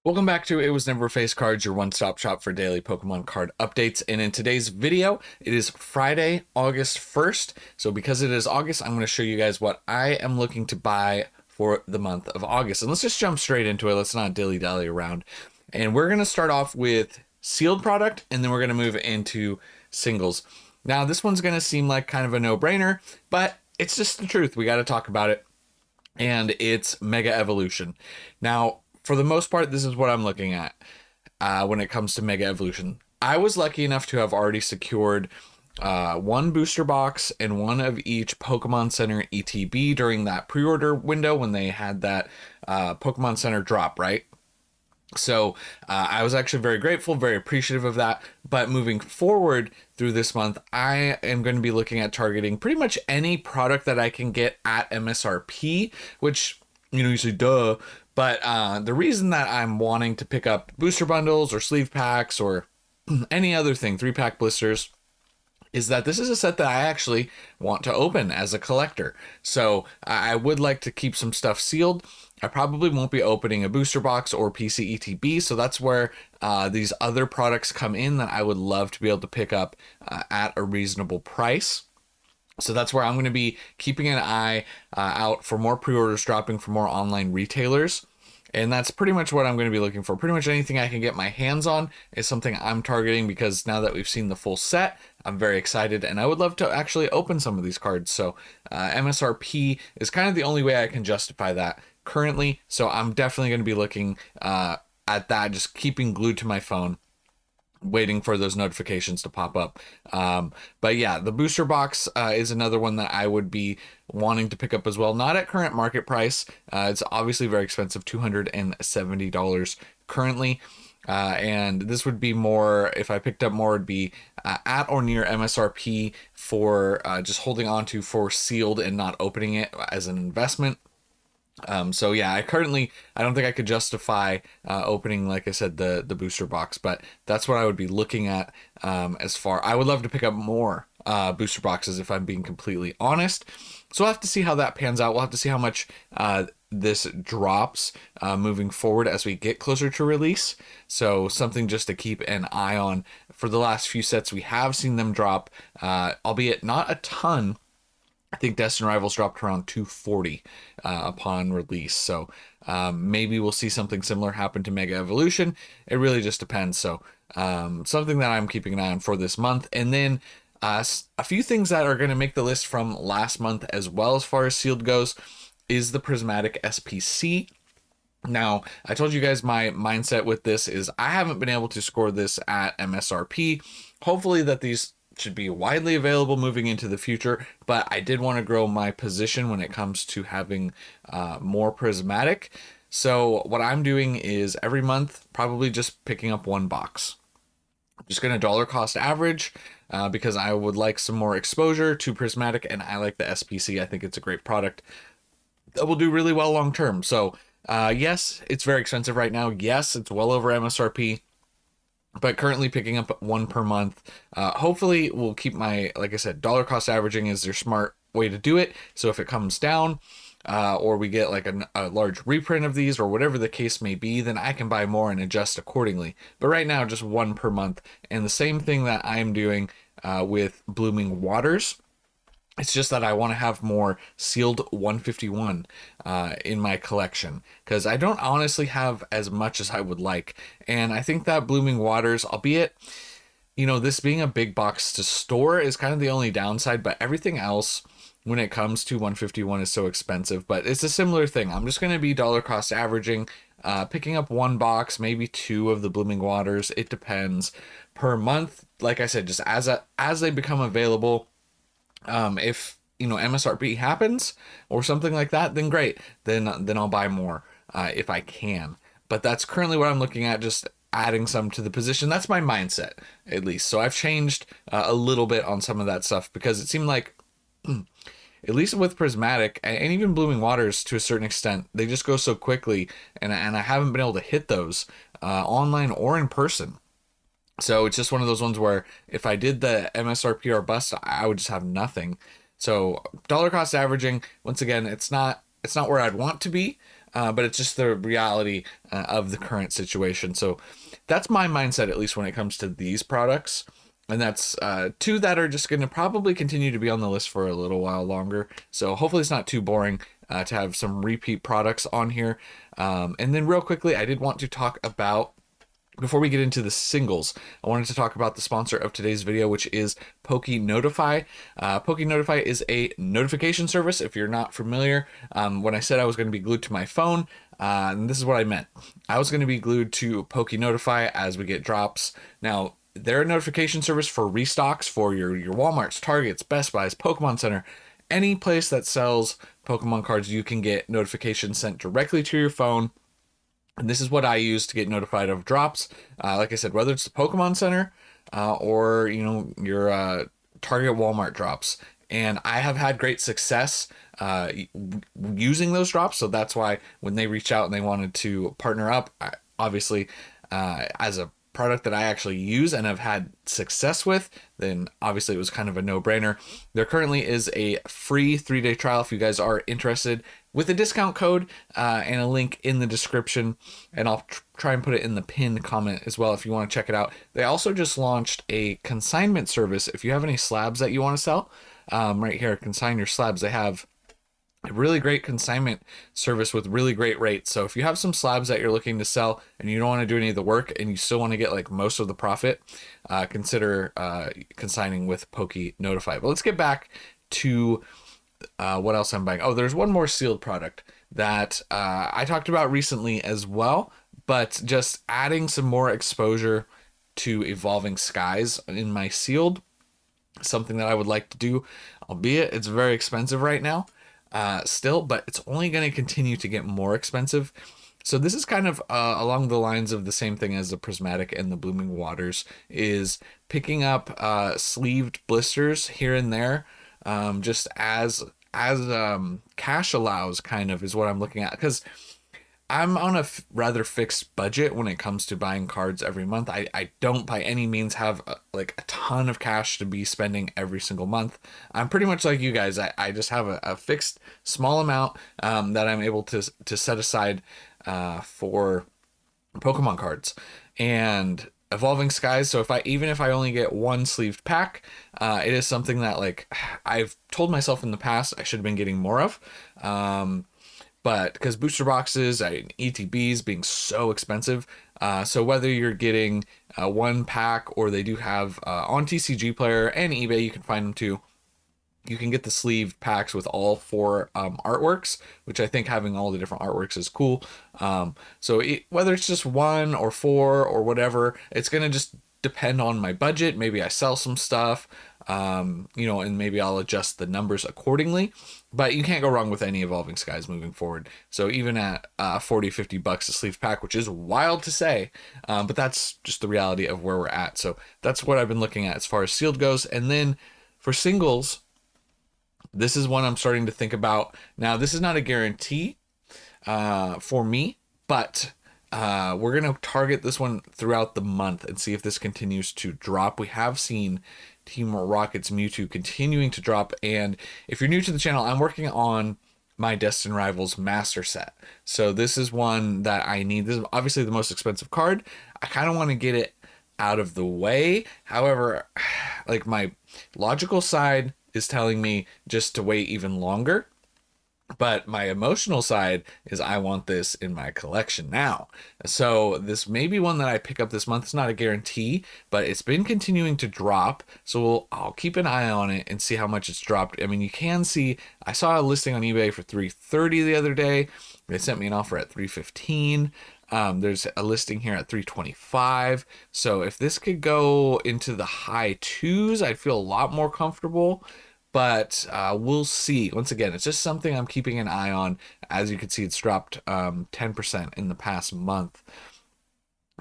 Welcome back to It Was Never Face Cards, your one-stop shop for daily Pokemon card updates. And in today's video, it is Friday, August 1st. So because it is August, I'm going to show you guys what I am looking to buy for the month of August. And let's just jump straight into it. Let's not dilly-dally around. And we're going to start off with sealed product, and then we're going to move into singles. Now, this one's going to seem like kind of a no-brainer, but it's just the truth. We got to talk about it. And it's Mega Evolution. Now, for the most part, this is what I'm looking at when it comes to Mega Evolution. I was lucky enough to have already secured one booster box and one of each Pokemon Center ETB during that pre-order window when they had that Pokemon Center drop, right? So I was actually very grateful, very appreciative of that. But moving forward through this month, I am going to be looking at targeting pretty much any product that I can get at MSRP, which, you say, duh. But the reason that I'm wanting to pick up booster bundles or sleeve packs or any other thing, 3-pack blisters, is that this is a set that I actually want to open as a collector. So I would like to keep some stuff sealed. I probably won't be opening a booster box or PCETB, so that's where these other products come in that I would love to be able to pick up at a reasonable price. So that's where I'm going to be keeping an eye out for more pre-orders dropping from more online retailers. And that's pretty much what I'm going to be looking for. Pretty much anything I can get my hands on is something I'm targeting, because now that we've seen the full set, I'm very excited and I would love to actually open some of these cards. So MSRP is kind of the only way I can justify that currently. So I'm definitely going to be looking at that, just keeping glued to my phone, waiting for those notifications to pop up. But yeah, the booster box is another one that I would be wanting to pick up as well. Not at current market price. It's obviously very expensive, $270 currently. And this would be more, if I picked up more, it'd be at or near MSRP for just holding on to for sealed and not opening it as an investment. So yeah, I don't think I could justify opening, like I said, the booster box, but that's what I would be looking at. I would love to pick up more booster boxes, if I'm being completely honest. So we'll have to see how that pans out. We'll have to see how much this drops moving forward as we get closer to release. So something just to keep an eye on. For the last few sets, we have seen them drop, albeit not a ton. I think Destined Rivals dropped around 240 upon release. So maybe we'll see something similar happen to Mega Evolution. It really just depends. So something that I'm keeping an eye on for this month. And then a few things that are going to make the list from last month as well, as far as sealed goes, is the Prismatic SPC. Now, I told you guys my mindset with this is I haven't been able to score this at MSRP. Hopefully that these should be widely available moving into the future, but I did want to grow my position when it comes to having more prismatic. So what I'm doing is every month probably just picking up one box. I'm just going to dollar cost average because I would like some more exposure to prismatic, and I like the SPC. I think it's a great product that will do really well long term. So yes, it's very expensive right now. Yes, it's well over MSRP, but currently picking up one per month. Hopefully we'll keep like I said, dollar cost averaging is their smart way to do it. So if it comes down or we get like a large reprint of these or whatever the case may be, then I can buy more and adjust accordingly. But right now, just one per month. And the same thing that I'm doing with Blooming Waters. It's just that I want to have more sealed 151 in my collection, because I don't honestly have as much as I would like. And I think that Blooming Waters, albeit, this being a big box to store is kind of the only downside, but everything else when it comes to 151 is so expensive. But it's a similar thing. I'm just going to be dollar cost averaging, picking up one box, maybe two of the Blooming Waters. It depends per month. Like I said, just as they become available. If MSRP happens or something like that, then great. Then I'll buy more if I can. But that's currently what I'm looking at, just adding some to the position. That's my mindset, at least. So I've changed a little bit on some of that stuff, because it seemed like, at least with Prismatic and even Blooming Waters to a certain extent, they just go so quickly, and I haven't been able to hit those online or in person. So it's just one of those ones where if I did the MSRP or bust, I would just have nothing. So dollar cost averaging, once again, it's not where I'd want to be, but it's just the reality of the current situation. So that's my mindset, at least when it comes to these products. And that's two that are just going to probably continue to be on the list for a little while longer. So hopefully it's not too boring to have some repeat products on here. And then real quickly, I did want to talk about, before we get into the singles, I wanted to talk about the sponsor of today's video, which is PokeNotify. PokeNotify is a notification service. If you're not familiar, when I said I was going to be glued to my phone, and this is what I meant. I was going to be glued to PokeNotify as we get drops. Now, they're a notification service for restocks for your Walmarts, Targets, Best Buys, Pokemon Center. Any place that sells Pokemon cards, you can get notifications sent directly to your phone. And this is what I use to get notified of drops. Like I said, whether it's the Pokemon Center or, you know, your Target, Walmart drops. And I have had great success using those drops. So that's why when they reached out and they wanted to partner up, obviously as a product that I actually use and have had success with, then obviously it was kind of a no-brainer. There currently is a free 3-day trial if you guys are interested, with a discount code and a link in the description, and I'll try and put it in the pinned comment as well if you want to check it out. They also just launched a consignment service. If you have any slabs that you want to sell, right here, consign your slabs. They have a really great consignment service with really great rates. So if you have some slabs that you're looking to sell and you don't want to do any of the work and you still want to get like most of the profit, consider consigning with PokeNotify. But let's get back to what else I'm buying. Oh, there's one more sealed product that I talked about recently as well, but just adding some more exposure to Evolving Skies in my sealed, something that I would like to do, albeit it's very expensive right now. Still, but it's only going to continue to get more expensive. So this is kind of along the lines of the same thing as the Prismatic and the Blooming Waters, is picking up sleeved blisters here and there, just as cash allows, kind of, is what I'm looking at, because I'm on a rather fixed budget when it comes to buying cards every month. I don't by any means have like a ton of cash to be spending every single month. I'm pretty much like you guys. I just have a fixed small amount that I'm able to set aside for Pokemon cards and Evolving Skies. So even if I only get one sleeved pack, it is something that, like, I've told myself in the past I should have been getting more of. But because booster boxes and ETBs being so expensive, so whether you're getting one pack, or they do have on TCG Player and eBay, you can find them too. You can get the sleeved packs with all 4 artworks, which I think having all the different artworks is cool. So whether it's just 1 or 4 or whatever, it's going to just depend on my budget. Maybe I sell some stuff, you know, and maybe I'll adjust the numbers accordingly. But you can't go wrong with any Evolving Skies moving forward. So even at $40-50 a sleeve pack, which is wild to say, but that's just the reality of where we're at. So that's what I've been looking at as far as sealed goes. And then for singles, this is one I'm starting to think about. Now, this is not a guarantee for me, but we're going to target this one throughout the month and see if this continues to drop. We have seen Team Rocket's Mewtwo continuing to drop, and if you're new to the channel, I'm working on my Destined Rivals Master Set. So this is one that I need. This is obviously the most expensive card. I kind of want to get it out of the way. However, like, my logical side is telling me just to wait even longer. But my emotional side is I want this in my collection now. So this may be one that I pick up this month. It's not a guarantee, but it's been continuing to drop. So I'll keep an eye on it and see how much it's dropped. I mean, you can see, I saw a listing on eBay for $330 the other day. They sent me an offer at $315. There's a listing here at $325. So if this could go into the high 2s, I'd feel a lot more comfortable. But we'll see. Once again, it's just something I'm keeping an eye on. As you can see, it's dropped 10% in the past month.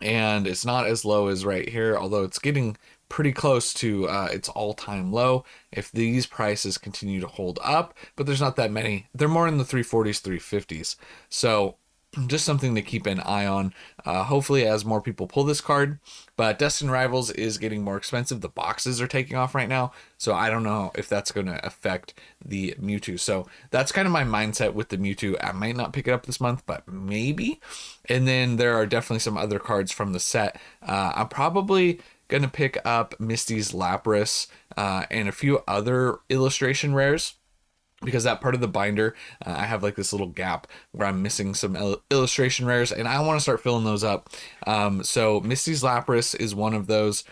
And it's not as low as right here, although it's getting pretty close to its all-time low if these prices continue to hold up. But there's not that many. They're more in the 340s, 350s. So just something to keep an eye on. Hopefully, as more people pull this card. But Destined Rivals is getting more expensive. The boxes are taking off right now, so I don't know if that's going to affect the Mewtwo. So that's kind of my mindset with the Mewtwo. I might not pick it up this month, but maybe. And then there are definitely some other cards from the set. I'm probably going to pick up Misty's Lapras and a few other illustration rares, because that part of the binder, I have like this little gap where I'm missing some illustration rares, and I want to start filling those up. So Misty's Lapras is one of those.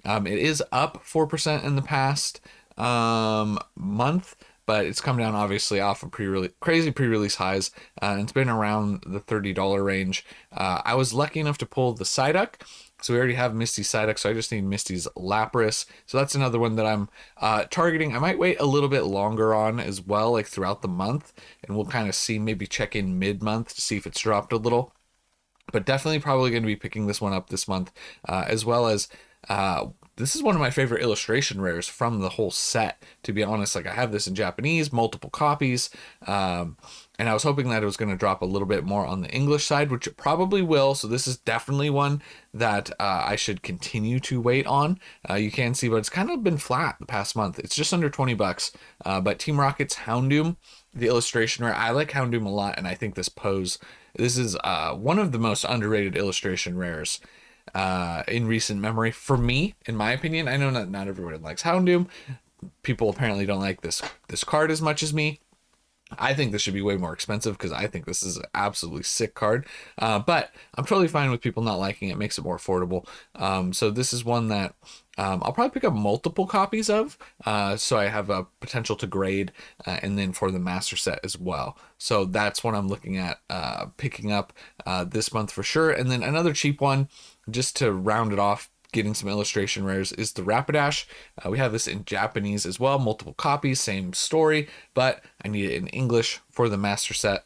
It is up 4% in the past month, but it's come down obviously off of crazy pre-release highs, and it's been around the $30 range. I was lucky enough to pull the Psyduck, so we already have Misty's Psyduck, so I just need Misty's Lapras. So that's another one that I'm targeting. I might wait a little bit longer on as well, like throughout the month, and we'll kind of see, maybe check in mid-month to see if it's dropped a little. But definitely probably going to be picking this one up this month, as well as this is one of my favorite illustration rares from the whole set, to be honest. Like, I have this in Japanese, multiple copies, and I was hoping that it was going to drop a little bit more on the English side, which it probably will. So this is definitely one that I should continue to wait on. You can see, but it's kind of been flat the past month. It's just under 20 bucks. But Team Rocket's Houndoom, the illustration rare, I like Houndoom a lot, and I think this is one of the most underrated illustration rares in recent memory for me, in my opinion. I know not everybody likes Houndoom. People apparently don't like this card as much as me. I think this should be way more expensive because I think this is an absolutely sick card. But I'm totally fine with people not liking it. It makes it more affordable. So this is one that I'll probably pick up multiple copies of. So I have a potential to grade and then for the master set as well. So that's what I'm looking at picking up this month for sure. And then another cheap one, just to round it off, getting some illustration rares, is the Rapidash. We have this in Japanese as well, multiple copies, same story, but I need it in English for the master set.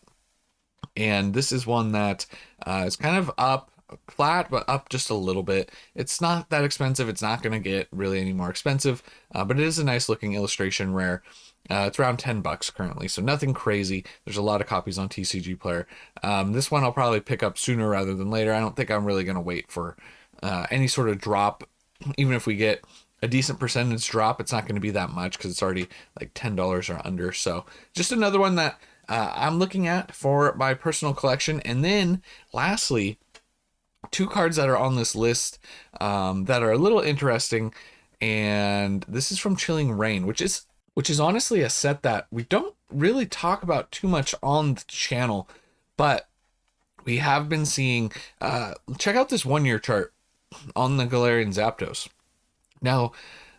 And this is one that is kind of up, flat, but up just a little bit. It's not that expensive. It's not going to get really any more expensive, but it is a nice looking illustration rare. It's around 10 bucks currently, so nothing crazy. There's a lot of copies on TCG Player. This one I'll probably pick up sooner rather than later. I don't think I'm really going to wait for any sort of drop. Even if we get a decent percentage drop, it's not going to be that much because it's already like $10 or under. So just another one that I'm looking at for my personal collection. And then lastly, two cards that are on this list that are a little interesting, and this is from Chilling Reign, which is honestly a set that we don't really talk about too much on the channel, but we have been seeing. Check out this 1-year chart on the Galarian Zapdos. Now,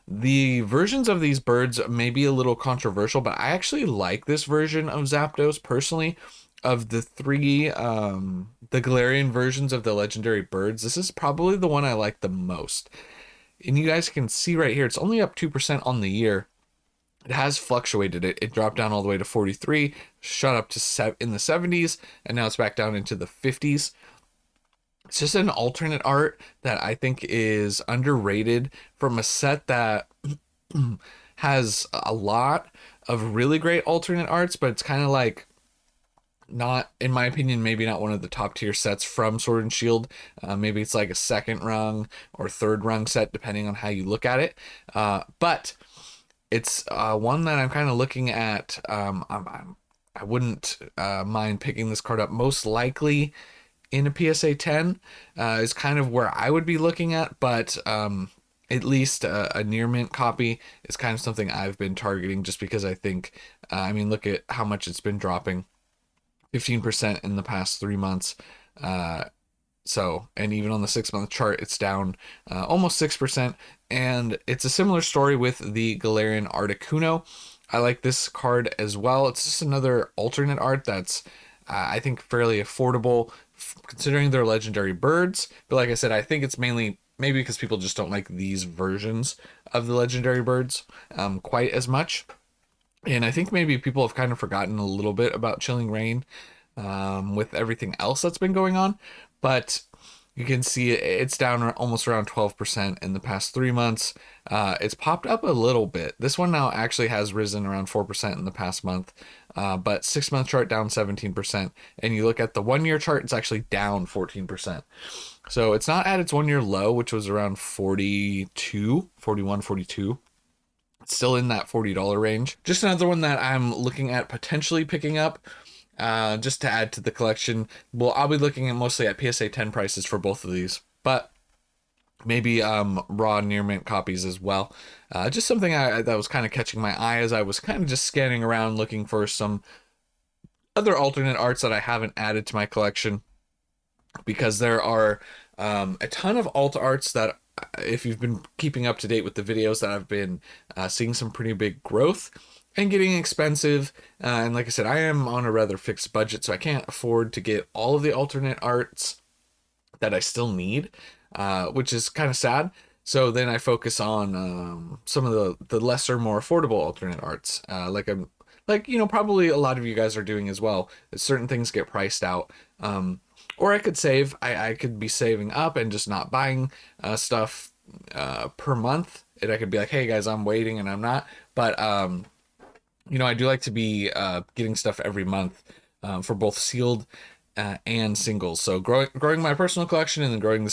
the versions of these birds may be a little controversial, but I actually like this version of Zapdos personally. Of the three, the Galarian versions of the legendary birds, this is probably the one I like the most. And you guys can see right here, it's only up 2% on the year. It has fluctuated. It dropped down all the way to 43, shot up to in the 70s, and now it's back down into the 50s. It's just an alternate art that I think is underrated from a set that has a lot of really great alternate arts, but it's kind of like not, in my opinion, maybe not one of the top tier sets from Sword and Shield. Maybe it's like a second rung or third rung set, depending on how you look at it. But it's one that I'm kind of looking at. I wouldn't mind picking this card up. Most likely in a PSA 10 is kind of where I would be looking at, but at least a near mint copy is kind of something I've been targeting, just because I think, I mean, look at how much it's been dropping. 15% in the past 3 months. So, and even on the 6-month chart, it's down almost 6%. And it's a similar story with the Galarian Articuno. I like this card as well. It's just another alternate art that's, I think, fairly affordable considering they're legendary birds. But like I said, I think it's mainly maybe because people just don't like these versions of the legendary birds quite as much. And I think maybe people have kind of forgotten a little bit about Chilling Reign with everything else that's been going on. But You can see it's down almost around 12% in the past 3 months. It's popped up a little bit. This one now actually has risen around 4% in the past month, but 6-month chart down 17%. And you look at the 1-year chart, it's actually down 14%. So it's not at its 1-year low, which was around 42, 41, 42. It's still in that $40 range. Just another one that I'm looking at potentially picking up. Just to add to the collection. Well, I'll be looking at mostly at PSA 10 prices for both of these, but maybe raw near mint copies as well. Just something that was kind of catching my eye as I was kind of just scanning around looking for some other alternate arts that I haven't added to my collection, because there are a ton of alt arts that, if you've been keeping up to date with the videos, that I've been seeing some pretty big growth and getting expensive. And like I said, I am on a rather fixed budget, so I can't afford to get all of the alternate arts that I still need, which is kind of sad. So then I focus on some of the lesser, more affordable alternate arts, like you know, probably a lot of you guys are doing as well. Certain things get priced out, or I could save. I could be saving up and just not buying stuff per month. And I could be like, hey guys, I'm waiting, and I'm not. But you know, I do like to be getting stuff every month for both sealed and singles. So growing my personal collection and then growing the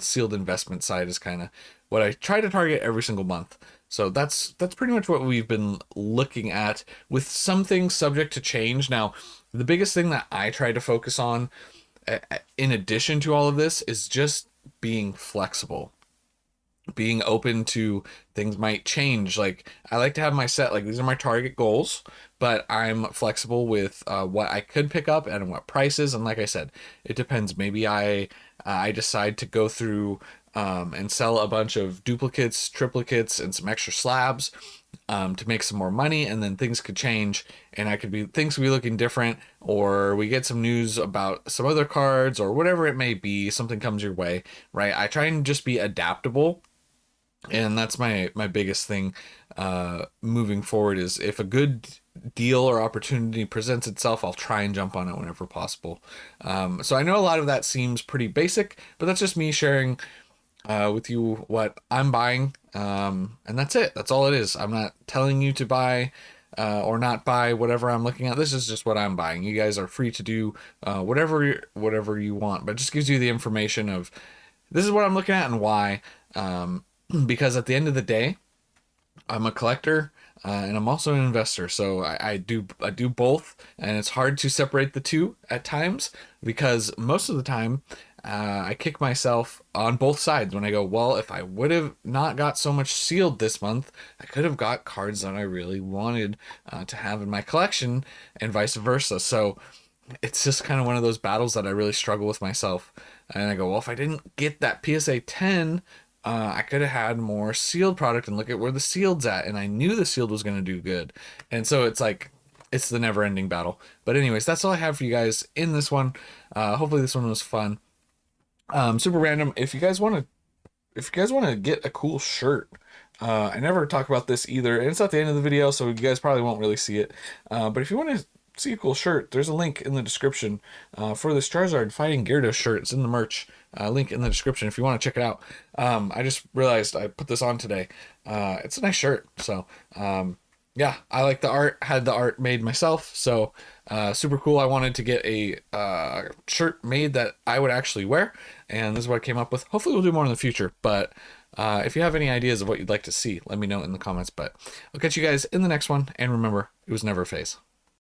sealed investment side is kind of what I try to target every single month. So that's pretty much what we've been looking at, with some things subject to change. Now, the biggest thing that I try to focus on, in addition to all of this, is just being flexible. Being open to things might change. Like, I like to have my set, like, these are my target goals, but I'm flexible with what I could pick up and what prices. And like I said, it depends. Maybe I decide to go through and sell a bunch of duplicates, triplicates, and some extra slabs to make some more money, and then things could change, and things could be looking different, or we get some news about some other cards, or whatever it may be. Something comes your way, right? I try and just be adaptable. And that's my biggest thing moving forward, is if a good deal or opportunity presents itself, I'll try and jump on it whenever possible. So I know a lot of that seems pretty basic, but that's just me sharing with you what I'm buying. And that's it. That's all it is. I'm not telling you to buy or not buy whatever I'm looking at. This is just what I'm buying. You guys are free to do whatever you want, but it just gives you the information of, this is what I'm looking at and why. Because at the end of the day, I'm a collector and I'm also an investor. So I do both, and it's hard to separate the two at times, because most of the time I kick myself on both sides when I go, well, if I would have not got so much sealed this month, I could have got cards that I really wanted to have in my collection, and vice versa. So it's just kind of one of those battles that I really struggle with myself. And I go, well, if I didn't get that PSA 10, I could have had more sealed product, and look at where the sealed's at, and I knew the sealed was going to do good. And so it's like, it's the never ending battle. But anyways, that's all I have for you guys in this one. Hopefully this one was fun. Super random. If you guys want to get a cool shirt, I never talk about this either, and it's at the end of the video, so you guys probably won't really see it. But if you want to see a cool shirt, there's a link in the description for this Charizard Fighting Gyarados shirt. It's in the merch. Link in the description if you want to check it out. I just realized I put this on today. It's a nice shirt. So yeah, I like the art. Had the art made myself. So super cool. I wanted to get a shirt made that I would actually wear, and this is what I came up with. Hopefully we'll do more in the future, but if you have any ideas of what you'd like to see, let me know in the comments. But I'll catch you guys in the next one, and remember, it was never a phase.